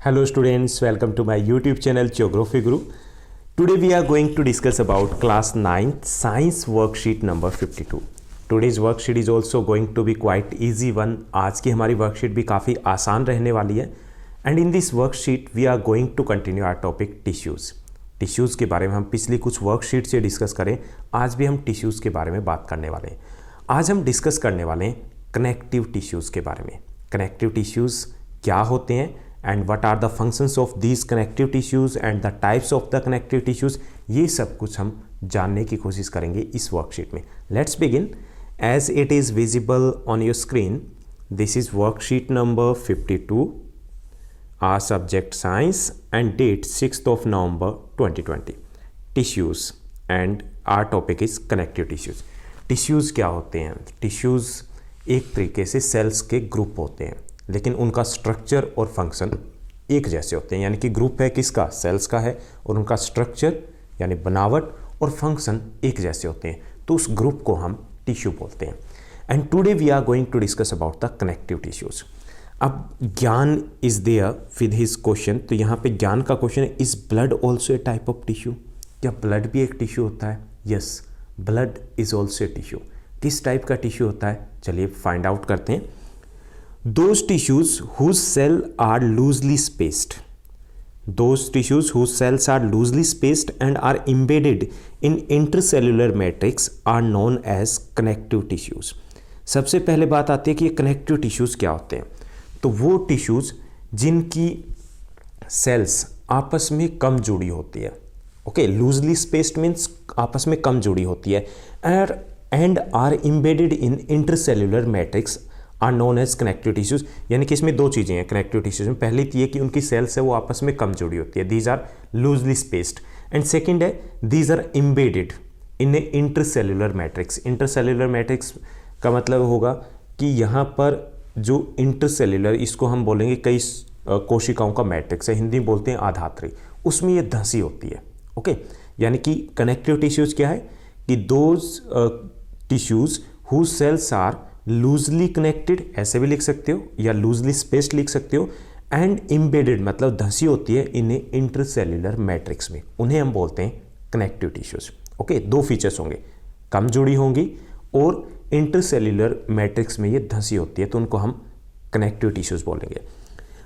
Hello students, welcome to my YouTube channel Geography Guru. Today we are going to discuss about class 9th science worksheet number 52. Today's worksheet is also going to be quite easy one. आज की हमारी worksheet भी काफ़ी आसान रहने वाली है. And in this worksheet we are going to continue our topic tissues. Tissues के बारे में हम पिछली कुछ वर्कशीट से डिस्कस करें. आज भी हम टिश्यूज़ के बारे में बात करने वाले हैं. आज हम डिस्कस करने वाले हैं कनेक्टिव टिश्यूज़ के बारे में. कनेक्टिव टिश्यूज़ क्या होते हैं and what are the functions of these connective tissues and the types of the connective tissues, ये सब कुछ हम जानने की कोशिश करेंगे इस वर्कशीट में. Let's begin. As it is visible on your screen, this is worksheet number 52, our subject science and date 6th of November 2020. Tissues and our topic is connective tissues. Tissues क्या होते हैं? Tissues एक तरीके से sales के group होते हैं, लेकिन उनका स्ट्रक्चर और फंक्शन एक जैसे होते हैं. यानी कि ग्रुप है किसका? सेल्स का है, और उनका स्ट्रक्चर यानी बनावट और फंक्शन एक जैसे होते हैं, तो उस ग्रुप को हम टिश्यू बोलते हैं. And today we are going to discuss about the connective tissues. अब Gyan is there with his question. तो यहाँ पे ज्ञान का क्वेश्चन है, is blood also a type of tissue? क्या ब्लड भी एक टिश्यू होता है? Yes, blood is also a tissue. किस टाइप का टिश्यू होता है, चलिए फाइंड आउट करते हैं. Those tissues whose cells are loosely spaced. Those tissues whose cells are loosely spaced and are embedded in intercellular matrix are known as connective tissues. सबसे पहले बात आती है कि ये कनेक्टिव टिश्यूज़ क्या होते हैं. तो वो टिश्यूज़ जिनकी सेल्स आपस में कम जुड़ी होती है. ओके, लूजली स्पेस्ड मीन्स आपस में कम जुड़ी होती है. And are embedded in intercellular matrix are known as connective tissues. यानी कि इसमें दो चीज़ें हैं कनेक्टिव टिश्यूज़ में. पहली तो ये कि उनकी सेल्स है वो आपस में कम जुड़ी होती है, these are loosely spaced. And second है these are embedded in a intercellular matrix. Intercellular matrix का मतलब होगा कि यहाँ पर जो इंटरसेल्यूलर, इसको हम बोलेंगे कई कोशिकाओं का मैट्रिक्स है, हिंदी में बोलते हैं आधात्री, उसमें ये धंसी होती है. ओके, यानी कि कनेक्टिव टिश्यूज़ क्या है कि those tissues whose cells are loosely connected, ऐसे भी लिख सकते हो, या लूजली स्पेस्ड लिख सकते हो. एंड एम्बेडेड मतलब धंसी होती है इन इंटरसेल्यूलर मैट्रिक्स में, उन्हें हम बोलते हैं कनेक्टिव टिश्यूज. ओके, दो फीचर्स होंगे, कम जुड़ी होंगी और इंटरसेल्यूलर मैट्रिक्स में ये धंसी होती है, तो उनको हम कनेक्टिव टिश्यूज बोलेंगे.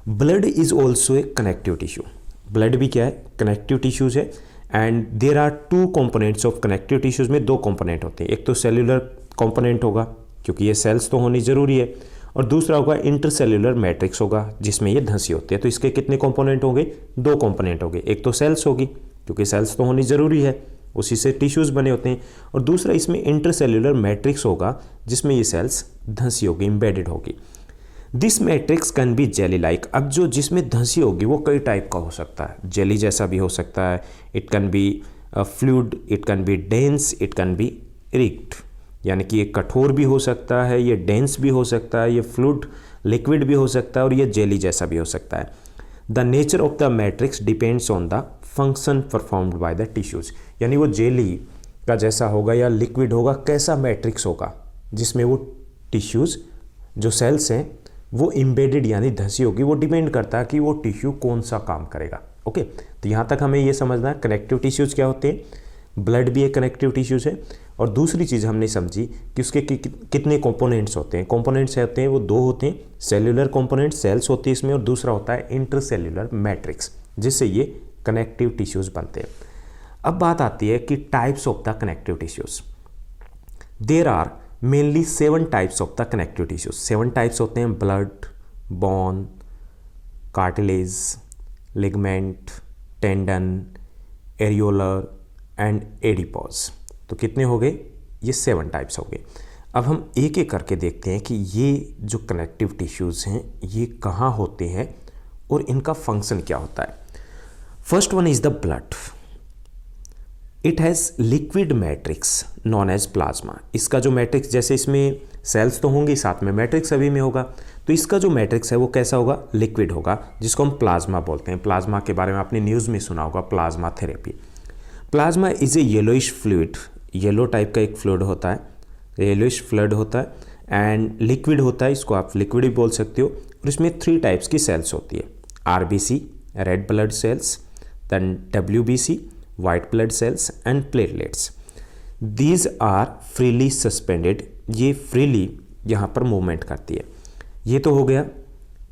Blood is also a connective tissue. Blood भी क्या है? कनेक्टिव टिश्यूज है. And there are two components of connective tissues में दो कॉम्पोनेंट होते हैं. एक तो सेल्यूलर कॉम्पोनेंट होगा क्योंकि ये सेल्स तो होनी ज़रूरी है, और दूसरा होगा इंटरसेल्यूलर मैट्रिक्स होगा जिसमें ये धंसी होती है. तो इसके कितने कंपोनेंट होंगे? दो कंपोनेंट होंगे. एक तो सेल्स होगी क्योंकि सेल्स तो होनी ज़रूरी है, उसी से टिश्यूज़ बने होते हैं, और दूसरा इसमें इंटरसेल्यूलर मैट्रिक्स होगा जिसमें ये सेल्स धंसी होगी, एम्बेडेड होगी. This matrix can be jelly like. अब जो जिसमें धंसी होगी वो कई टाइप का हो सकता है, जेली जैसा भी हो सकता है, it can be fluid, it can be dense, it can be rigid. यानी कि ये कठोर भी हो सकता है, ये डेंस भी हो सकता है, ये फ्लूइड लिक्विड भी हो सकता है, और ये जेली जैसा भी हो सकता है. The nature of the matrix depends on the function performed by the tissues. यानी वो जेली का जैसा होगा या लिक्विड होगा, कैसा मैट्रिक्स होगा जिसमें वो टिश्यूज़ जो सेल्स हैं वो एम्बेडेड यानी धंसी होगी, वो डिपेंड करता है कि वो टिश्यू कौन सा काम करेगा. ओके, तो यहाँ तक हमें ये समझना है कनेक्टिव टिश्यूज़ क्या होते हैं. ब्लड भी एक कनेक्टिव टिश्यूज़ है. और दूसरी चीज़ हमने समझी कि उसके कितने कंपोनेंट्स होते हैं. कंपोनेंट्स होते हैं वो दो होते हैं, सेल्यूलर कंपोनेंट सेल्स होती है इसमें, और दूसरा होता है इंटरसेल्यूलर मैट्रिक्स, जिससे ये कनेक्टिव टिश्यूज़ बनते हैं. अब बात आती है कि types of the connective tissues. There are mainly 7 types of the connective tissues. 7 types होते हैं: blood, bone, cartilage, ligament, tendon, areolar and adipose. तो कितने हो गए? ये 7 टाइप्स हो गए. अब हम एक एक करके देखते हैं कि ये जो कनेक्टिव टिश्यूज़ हैं ये कहाँ होते हैं और इनका फंक्शन क्या होता है. First one is the blood. It has liquid matrix known as plasma. इसका जो मैट्रिक्स, जैसे इसमें सेल्स तो होंगी, साथ में मैट्रिक्स सभी में होगा, तो इसका जो मैट्रिक्स है वो कैसा होगा? लिक्विड होगा, जिसको हम प्लाज्मा बोलते हैं. प्लाज्मा के बारे में आपने न्यूज़ में सुना होगा, plasma therapy. Plasma is a yellowish fluid. Yellow type का एक फ्लूइड होता है, येलोइश फ्लूइड होता है, एंड लिक्विड होता है, इसको आप लिक्विड भी बोल सकते हो. और इसमें 3 टाइप्स की सेल्स होती है. RBC, red blood cells, then WBC, white blood cells and platelets. These are freely suspended. ये freely यहाँ पर मूवमेंट करती है. ये तो हो गया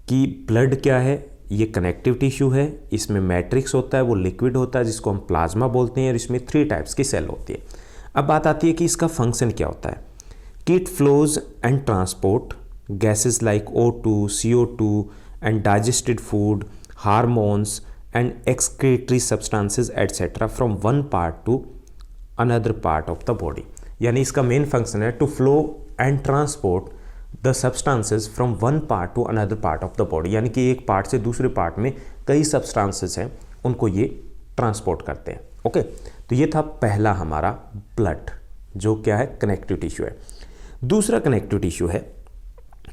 कि ब्लड क्या है, ये कनेक्टिव टिश्यू है, इसमें मैट्रिक्स होता है, वो लिक्विड होता है जिसको हम प्लाज्मा बोलते हैं और इसमें 3 टाइप्स की सेल होती है. अब बात आती है कि इसका फंक्शन क्या होता है. कि it flows and transport gases like O2, CO2 and digested food, hormones and excretory substances etc. from one part to another part of the body. यानी इसका मेन फंक्शन है to flow and transport the substances from one part to another part of the body. यानी कि एक part से दूसरे part में कई substances हैं, उनको ये ट्रांसपोर्ट करते हैं. ओके, तो ये था पहला हमारा ब्लड, जो क्या है, कनेक्टिव टिश्यू है. दूसरा कनेक्टिव टिश्यू है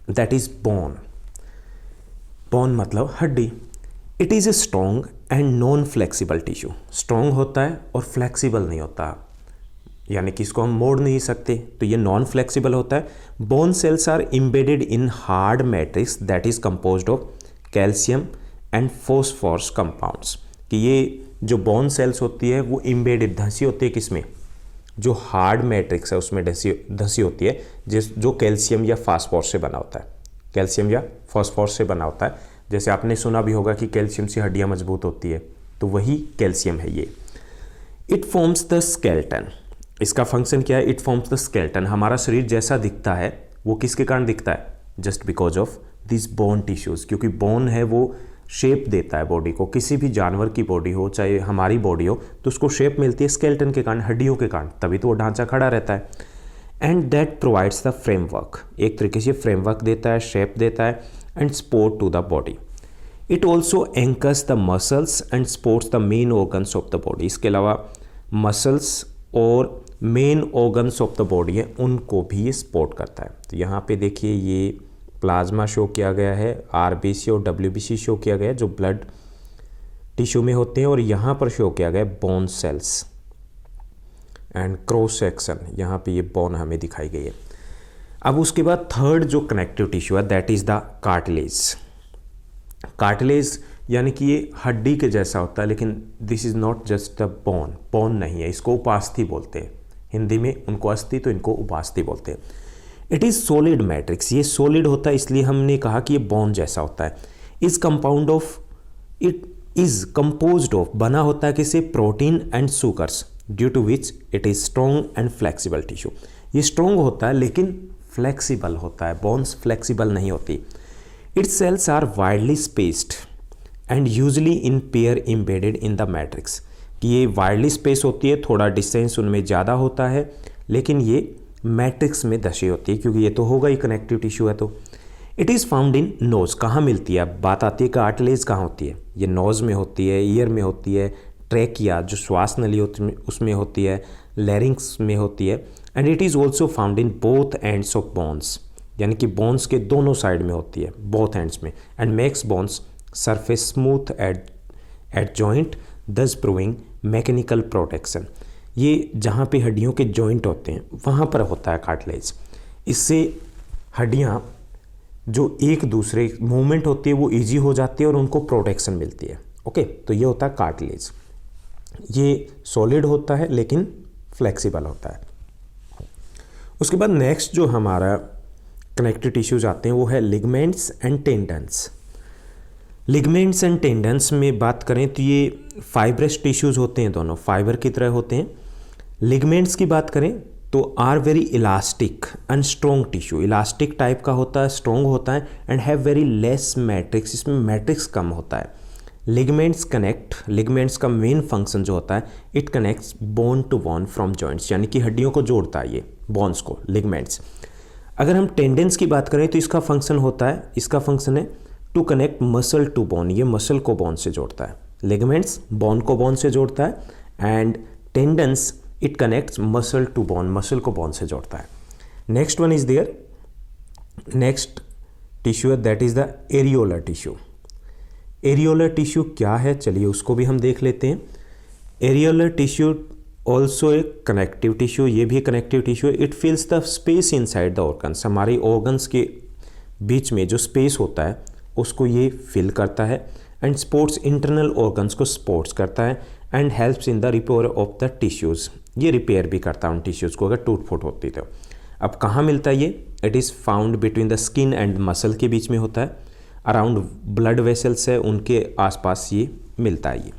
that is bone. Bone मतलब हड्डी. It is a strong and non-flexible tissue. Strong होता है और flexible नहीं होता, यानी कि इसको हम मोड़ नहीं सकते, तो ये नॉन फ्लेक्सिबल होता है. Bone cells are embedded in hard matrix that is composed of calcium and phosphorus compounds. कि ये जो bone cells होती है वो embedded धंसी होती है किसमें, जो हार्ड मैट्रिक्स है उसमें धंसी होती है, जो कैल्शियम या फास्फोरस से बना होता है. कैल्शियम या फास्फोरस से बना होता है. जैसे आपने सुना भी होगा कि कैल्शियम से हड्डियां मजबूत होती है, तो वही कैल्शियम है ये. It forms the skeleton. इसका फंक्शन क्या है, इट फॉर्म्स द स्केलेटन. हमारा शरीर जैसा दिखता है वो किसके कारण दिखता है, just because of this bone tissues. क्योंकि बोन है वो शेप देता है बॉडी को. किसी भी जानवर की बॉडी हो चाहे हमारी बॉडी हो, तो उसको शेप मिलती है स्केलेटन के कारण, हड्डियों के कारण, तभी तो वो ढांचा खड़ा रहता है. And that provides the framework. एक तरीके से फ्रेमवर्क देता है, शेप देता है and support to the body. It also anchors the muscles and supports the main organs of the body. इसके अलावा मसल्स और main organs of the body है उनको भी ये सपोर्ट करता है. तो यहाँ पे देखिए ये प्लाज्मा शो किया गया है, RBC और WBC शो किया गया है जो ब्लड टिश्यू में होते हैं, और यहाँ पर शो किया गया है bone cells and cross section. यहाँ पे ये बोन हमें दिखाई गई है. अब उसके बाद थर्ड जो कनेक्टिव टिश्यू है that is the cartilage. Cartilage यानी कि ये हड्डी के जैसा होता है, लेकिन this is not just a bone. Bone नहीं है, इसको उपास्थि बोलते हैं. हिंदी में उनको अस्थि, तो इनको उपास्थि बोलते हैं. It is solid matrix. ये सॉलिड होता है इसलिए हमने कहा कि ये बोन जैसा होता है. Is compound of, it is composed of, बना होता है किसे, protein and sugars, due to which it is strong and flexible tissue. ये स्ट्रॉन्ग होता है लेकिन फ्लेक्सिबल होता है, बोन्स फ्लेक्सिबल नहीं होती. Its cells are widely spaced and usually in pair embedded in the matrix. कि ये वाइडली स्पेस होती है, थोड़ा डिस्टेंस उनमें ज़्यादा होता है, लेकिन ये मैट्रिक्स में धसी होती है, क्योंकि ये तो होगा ही कनेक्टिव टिश्यू है. तो it is found in nose. कहाँ मिलती है, बात आती है कार्टिलेज कहाँ होती है. ये नोज़ में होती है, ईयर में होती है, ट्रैकिया जो श्वास नली होती है उसमें होती है, लैरिंक्स में होती है. And it is also found in both ends of bones. यानी कि बोन्स के दोनों साइड में होती है, बोथ एंड्स में. And makes bones surface smooth eight joint, दस प्रूविंग मैकेनिकल प्रोटेक्शन. ये जहाँ पे हड्डियों के जॉइंट होते हैं वहाँ पर होता है कार्टिलेज. इससे हड्डियाँ जो एक दूसरे मूवमेंट होती है वो इजी हो जाती है और उनको प्रोटेक्शन मिलती है. ओके, तो ये होता है कार्टिलेज. ये सॉलिड होता है लेकिन फ्लेक्सिबल होता है. उसके बाद नेक्स्ट जो हमारा कनेक्टिव टिश्यूज आते हैं वो है ligaments and tendons. Ligaments and tendons में बात करें तो ये फाइब्रस टिश्यूज होते हैं, दोनों फाइबर की तरह होते हैं. लिगमेंट्स की बात करें तो are very elastic and strong tissue. Elastic type का होता है, स्ट्रॉन्ग होता है and have very less matrix. इसमें मैट्रिक्स कम होता है. लिगमेंट्स कनेक्ट, लिगमेंट्स का मेन फंक्शन जो होता है, it connects bone to bone from joints. यानी कि हड्डियों को जोड़ता है ये बोन्स को, लिगमेंट्स. अगर हम टेंडेंस की बात करें तो इसका फंक्शन होता है, इसका फंक्शन है to connect muscle to bone. ये मसल को बोन से जोड़ता है. लिगमेंट्स बोन को बोन से जोड़ता है and tendons it connects muscle to bone, muscle को बोन से जोड़ता है. Next one is there, next tissue है that is the areolar tissue. Areolar tissue क्या है, चलिए उसको भी हम देख लेते हैं. Areolar tissue also a connective tissue. ये भी कनेक्टिव टिश्यू है. It fills the space inside the organs. हमारी ऑर्गन्स के बीच में जो स्पेस होता है उसको ये फिल करता है. एंड स्पोर्ट्स इंटरनल ऑर्गन्स को स्पोर्ट्स करता है and helps in the repair of the tissues, ये रिपेयर भी करता है उन टिश्यूज़ को अगर टूट फूट होती तो। अब कहाँ मिलता है ये? It is found between the skin and muscle के बीच में होता है, अराउंड ब्लड वेसल्स है उनके आसपास ये मिलता है ये।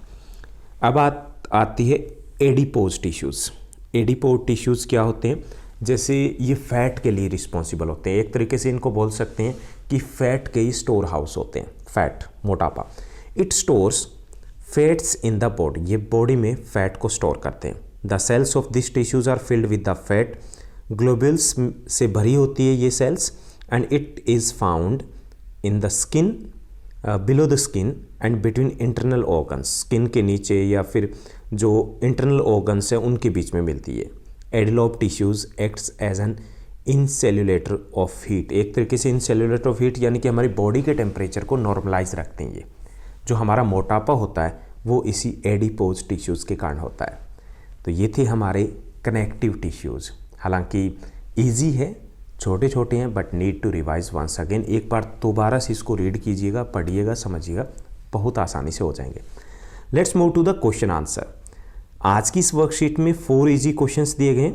अब आती है एडिपोज टिश्यूज़। एडिपोज टिश्यूज़ क्या होते हैं? जैसे ये फैट के लिए रिस्पॉन्सिबल होते हैं, एक तरीके से इनको बोल सकते हैं कि फैट के स्टोर हाउस होते हैं, फैट मोटापा। It stores fats in the body, ये बॉडी में फैट को स्टोर करते हैं। The cells of this tissues are filled with the fat, globules से भरी होती है ये cells, and it is found in the skin, below the skin and between internal organs, skin के नीचे या फिर जो इंटरनल ऑर्गन्स हैं उनके बीच में मिलती है। एडिलोप tissues acts as an insulator of heat, एक तरीके से इनसेल्युलेटर ऑफ हीट यानी कि हमारी बॉडी के टेम्परेचर को नॉर्मलाइज रखते हैं। ये जो हमारा मोटापा होता है वो इसी एडिपोज टिश्यूज़ के कारण होता है। तो ये थे हमारे कनेक्टिव टिश्यूज़। हालांकि इजी है, छोटे छोटे हैं, but need to revise once again. एक बार दोबारा से इसको रीड कीजिएगा, पढ़िएगा, समझिएगा, बहुत आसानी से हो जाएंगे। Let's move to the question answer. आज की इस वर्कशीट में 4 इजी क्वेश्चंस दिए गए।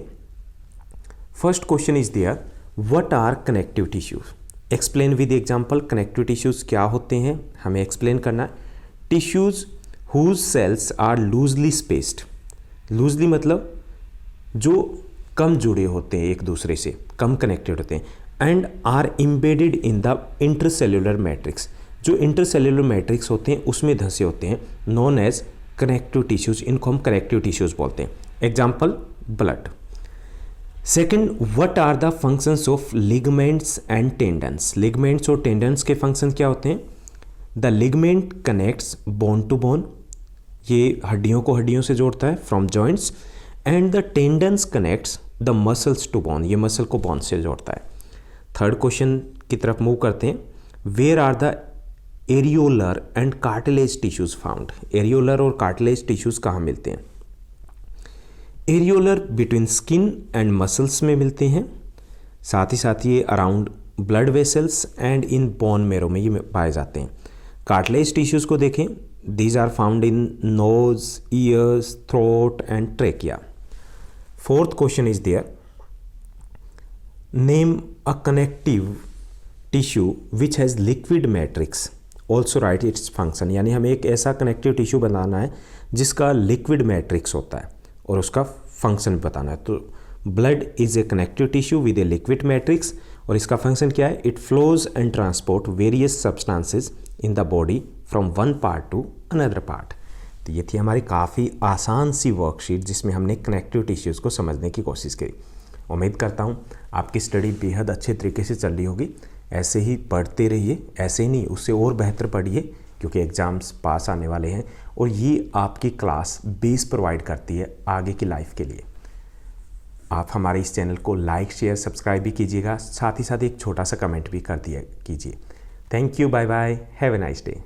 First question is there, what are connective tissues? Explain with example. Connective tissues क्या होते हैं हमें एक्सप्लेन करना है। Tissues whose cells are loosely spaced, loosely मतलब जो कम जुड़े होते हैं एक दूसरे से, कम कनेक्टेड होते हैं, and are embedded in the intercellular matrix, जो इंटरसेल्युलर मैट्रिक्स होते हैं उसमें धंसे होते हैं, नोन एज कनेक्टिव टिश्यूज, इनको हम कनेक्टिव टिश्यूज बोलते हैं। Example blood. Second, what are the functions of ligaments and tendons? Ligaments और टेंडन्स के फंक्शन क्या होते हैं? The ligament connects bone to bone, ये हड्डियों को हड्डियों से जोड़ता है, from joints, and the tendons connects the muscles to bone, ये मसल को बोन से जोड़ता है। थर्ड क्वेश्चन की तरफ मूव करते हैं। Where are the areolar and cartilage tissues found? Areolar और कार्टिलेज टिश्यूज कहाँ मिलते हैं? Areolar between skin and muscles में मिलते हैं, साथ ही साथ ये around blood vessels and in bone marrow में ये पाए जाते हैं। कार्टिलेज टिश्यूज को देखें, these are found in nose, ears, throat and trachea. Fourth question is there, name a connective tissue which has liquid matrix, also write its function, यानी हमें एक ऐसा कनेक्टिव टिश्यू बनाना है जिसका लिक्विड मैट्रिक्स होता है और उसका फंक्शन बताना है। तो blood is a connective tissue with a liquid matrix, और इसका फंक्शन क्या है? It flows and transport various substances in the body from one part two another part. तो ये थी हमारी काफ़ी आसान सी वर्कशीट जिसमें हमने कनेक्टिव टिश्यूज़ को समझने की कोशिश करी। उम्मीद करता हूँ आपकी स्टडी बेहद अच्छे तरीके से चल रही होगी। ऐसे ही पढ़ते रहिए, ऐसे ही नहीं उससे और बेहतर पढ़िए, क्योंकि एग्ज़ाम्स पास आने वाले हैं और ये आपकी क्लास बेस प्रोवाइड करती है आगे की लाइफ के लिए। आप हमारे इस चैनल को लाइक, शेयर, सब्सक्राइब भी कीजिएगा, साथ ही साथ एक छोटा सा कमेंट भी कर दिया कीजिए। Thank you, bye bye, have a nice day.